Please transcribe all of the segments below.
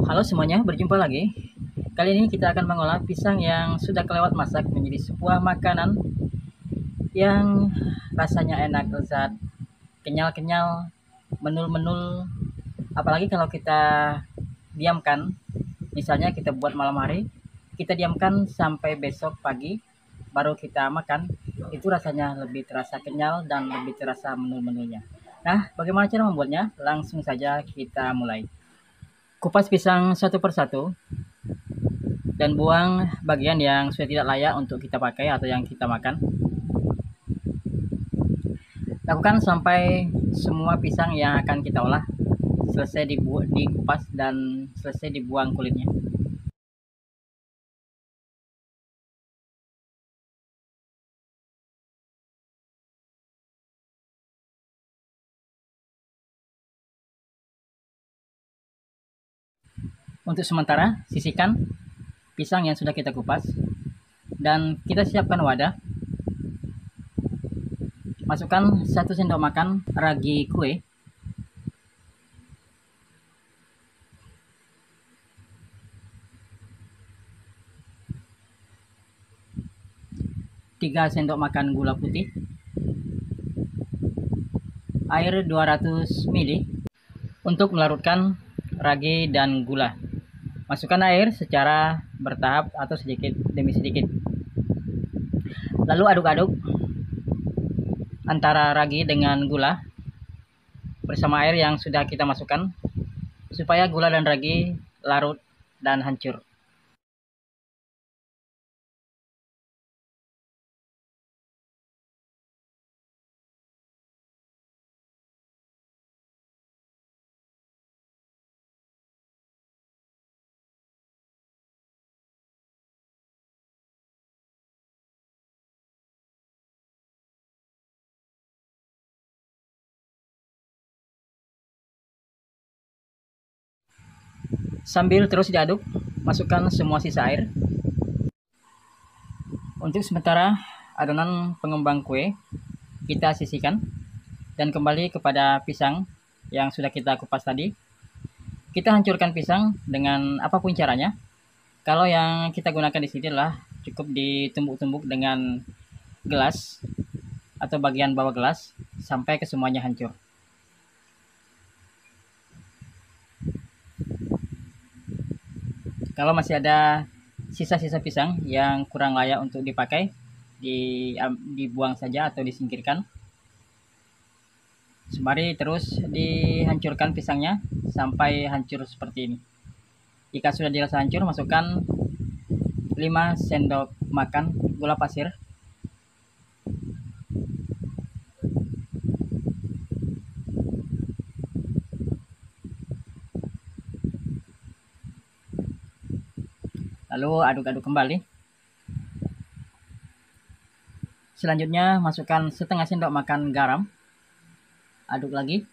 Halo semuanya, berjumpa lagi. Kali ini kita akan mengolah pisang yang sudah kelewat masak menjadi sebuah makanan yang rasanya enak, lezat, kenyal-kenyal, menul-menul. Apalagi kalau kita diamkan, misalnya kita buat malam hari, kita diamkan sampai besok pagi, baru kita makan, itu rasanya lebih terasa kenyal dan lebih terasa menul-menulnya. Nah, bagaimana cara membuatnya? Langsung saja kita mulai. Kupas pisang satu persatu dan buang bagian yang sudah tidak layak untuk kita pakai atau yang kita makan. Lakukan sampai semua pisang yang akan kita olah selesai dikupas dan selesai dibuang kulitnya. Untuk sementara, sisihkan pisang yang sudah kita kupas dan kita siapkan wadah. Masukkan 1 sendok makan ragi kue, 3 sendok makan gula putih, air 200 ml untuk melarutkan ragi dan gula. Masukkan air secara bertahap atau sedikit demi sedikit. Lalu aduk-aduk antara ragi dengan gula bersama air yang sudah kita masukkan supaya gula dan ragi larut dan hancur. Sambil terus diaduk, masukkan semua sisa air. Untuk sementara, adonan pengembang kue kita sisihkan dan kembali kepada pisang yang sudah kita kupas tadi. Kita hancurkan pisang dengan apapun caranya. Kalau yang kita gunakan di sini adalah cukup ditumbuk-tumbuk dengan gelas atau bagian bawah gelas sampai ke semuanya hancur. Kalau masih ada sisa-sisa pisang yang kurang layak untuk dipakai, dibuang saja atau disingkirkan. Sembari terus dihancurkan pisangnya sampai hancur seperti ini. Jika sudah dirasa hancur, masukkan 5 sendok makan gula pasir. Lalu aduk-aduk kembali. Selanjutnya masukkan setengah sendok makan garam. Aduk lagi.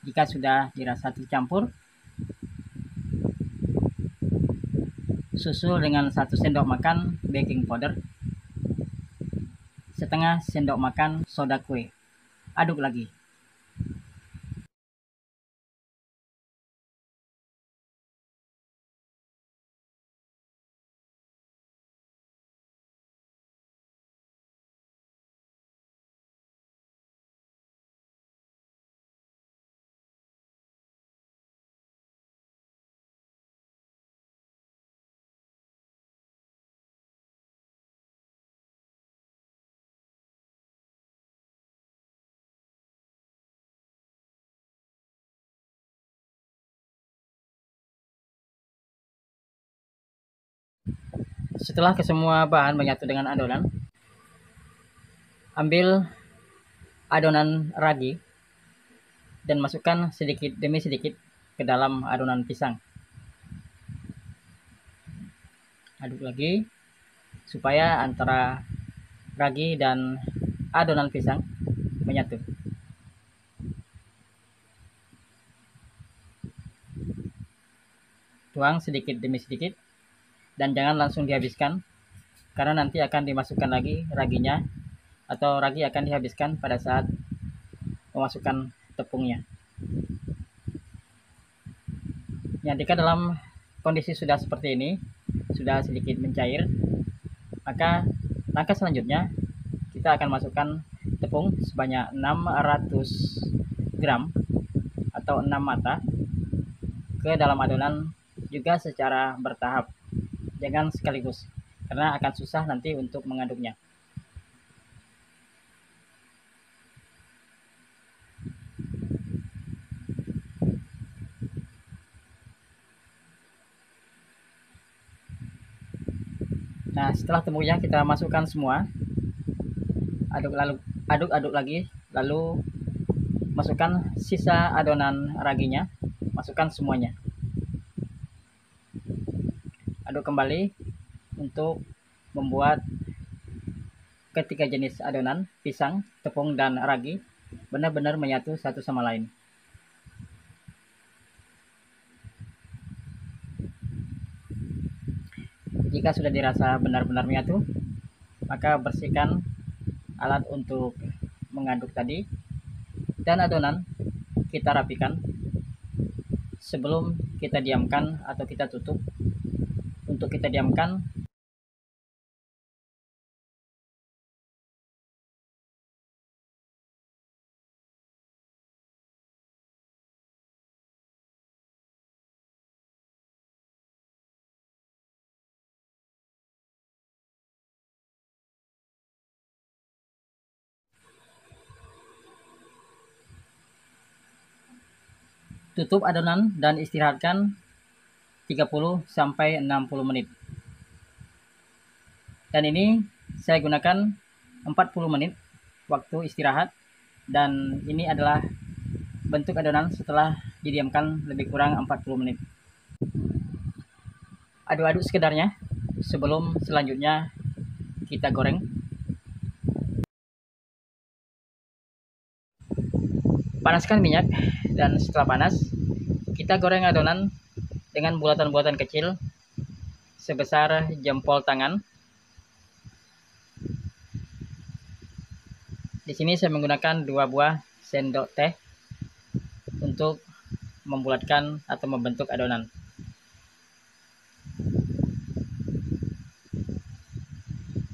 Jika sudah dirasa tercampur, susul dengan 1 sendok makan baking powder, setengah sendok makan soda kue. Aduk lagi. Setelah kesemua bahan menyatu dengan adonan, ambil adonan ragi dan masukkan sedikit demi sedikit ke dalam adonan pisang. Aduk lagi supaya antara ragi dan adonan pisang menyatu. tuang sedikit demi sedikit dan jangan langsung dihabiskan karena nanti akan dimasukkan lagi raginya atau ragi akan dihabiskan pada saat memasukkan tepungnya. Ya, jika dalam kondisi sudah seperti ini, sudah sedikit mencair, maka langkah selanjutnya kita akan masukkan tepung sebanyak 600 gram atau 6 mata ke dalam adonan juga secara bertahap. Jangan sekaligus karena akan susah nanti untuk mengaduknya. Nah, setelah temunya kita masukkan semua, aduk lagi, lalu masukkan sisa adonan raginya, masukkan semuanya. Aduk kembali untuk membuat ketiga jenis adonan, pisang, tepung, dan ragi benar-benar menyatu satu sama lain. Jika sudah dirasa benar-benar menyatu, maka bersihkan alat untuk mengaduk tadi dan adonan kita rapikan sebelum kita diamkan atau kita tutup. Untuk kita diamkan, tutup adonan dan istirahatkan 30-60 menit. Dan ini saya gunakan 40 menit waktu istirahat, dan ini adalah bentuk adonan setelah didiamkan lebih kurang 40 menit. Aduk-aduk sekedarnya sebelum selanjutnya kita goreng. Panaskan minyak dan setelah panas kita goreng adonan dengan bulatan-bulatan kecil sebesar jempol tangan. Di sini saya menggunakan 2 buah sendok teh untuk membulatkan atau membentuk adonan.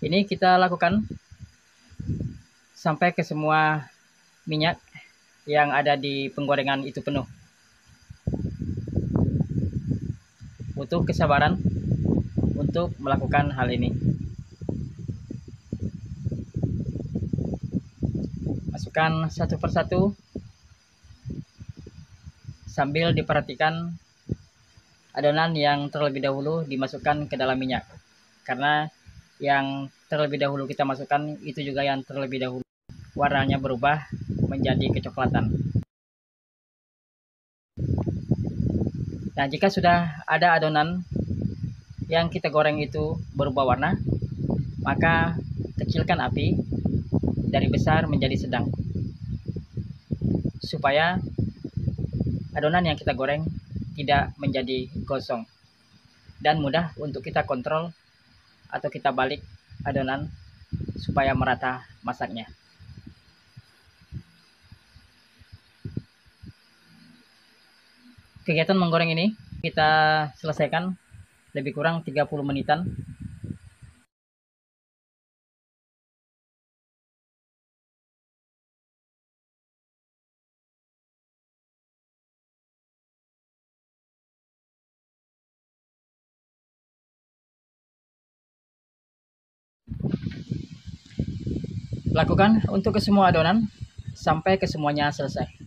Ini kita lakukan sampai ke semua minyak yang ada di penggorengan itu penuh. Butuh kesabaran untuk melakukan hal ini. Masukkan satu persatu sambil diperhatikan adonan yang terlebih dahulu dimasukkan ke dalam minyak. Karena yang terlebih dahulu kita masukkan itu juga yang terlebih dahulu warnanya berubah menjadi kecoklatan. Nah, jika sudah ada adonan yang kita goreng itu berubah warna, maka kecilkan api dari besar menjadi sedang, supaya adonan yang kita goreng tidak menjadi gosong dan mudah untuk kita kontrol atau kita balik adonan supaya merata masaknya. Kegiatan menggoreng ini kita selesaikan lebih kurang 30 menitan. Lakukan untuk ke semua adonan sampai kesemuanya selesai.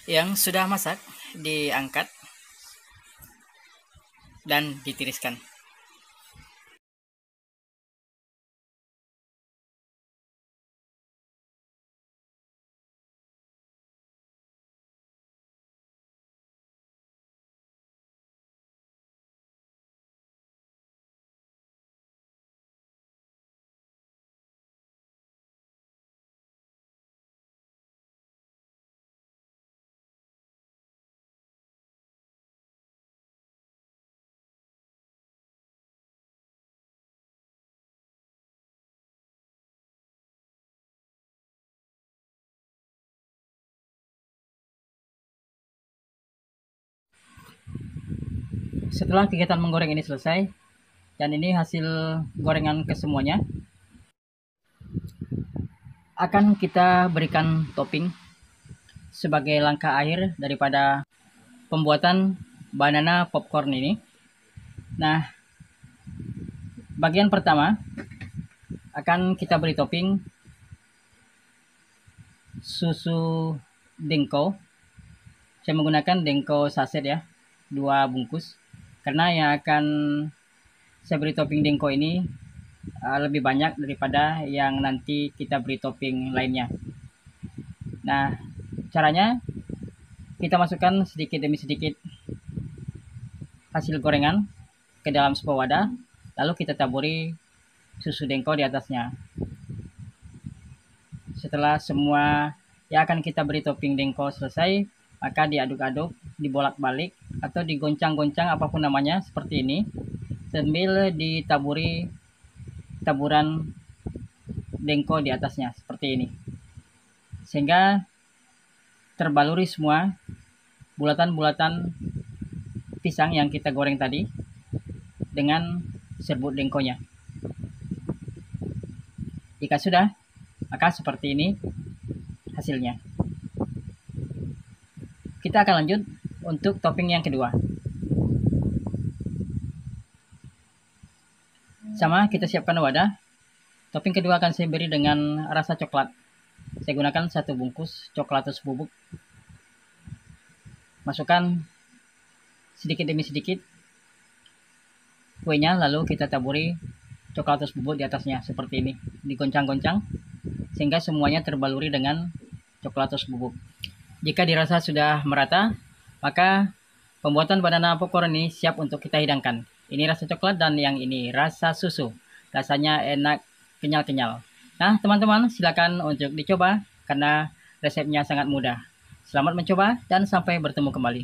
Yang sudah masak diangkat dan ditiriskan. Setelah kegiatan menggoreng ini selesai, dan ini hasil gorengan kesemuanya, akan kita berikan topping sebagai langkah akhir daripada pembuatan banana popcorn ini. Nah, bagian pertama akan kita beri topping susu Denko. Saya menggunakan Denko saset ya, 2 bungkus. Karena yang akan saya beri topping Denko ini lebih banyak daripada yang nanti kita beri topping lainnya. Nah, caranya kita masukkan sedikit demi sedikit hasil gorengan ke dalam sebuah wadah, lalu kita taburi susu Denko di atasnya. Setelah semua yang akan kita beri topping Denko selesai, maka diaduk-aduk, dibolak-balik atau digoncang-goncang apapun namanya seperti ini, sambil ditaburi taburan Denko di atasnya seperti ini, sehingga terbaluri semua bulatan-bulatan pisang yang kita goreng tadi dengan serbuk Denkonya. Jika sudah, maka seperti ini hasilnya. Kita akan lanjut untuk topping yang kedua. Sama, kita siapkan wadah. Topping kedua akan saya beri dengan rasa coklat. Saya gunakan 1 bungkus coklatus bubuk. Masukkan sedikit demi sedikit kuenya, lalu kita taburi coklatus bubuk di atasnya seperti ini. Digoncang-goncang sehingga semuanya terbaluri dengan coklatus bubuk. Jika dirasa sudah merata, maka pembuatan banana popcorn ini siap untuk kita hidangkan. Ini rasa coklat dan yang ini rasa susu. Rasanya enak, kenyal-kenyal. Nah, teman-teman, silakan untuk dicoba karena resepnya sangat mudah. Selamat mencoba dan sampai bertemu kembali.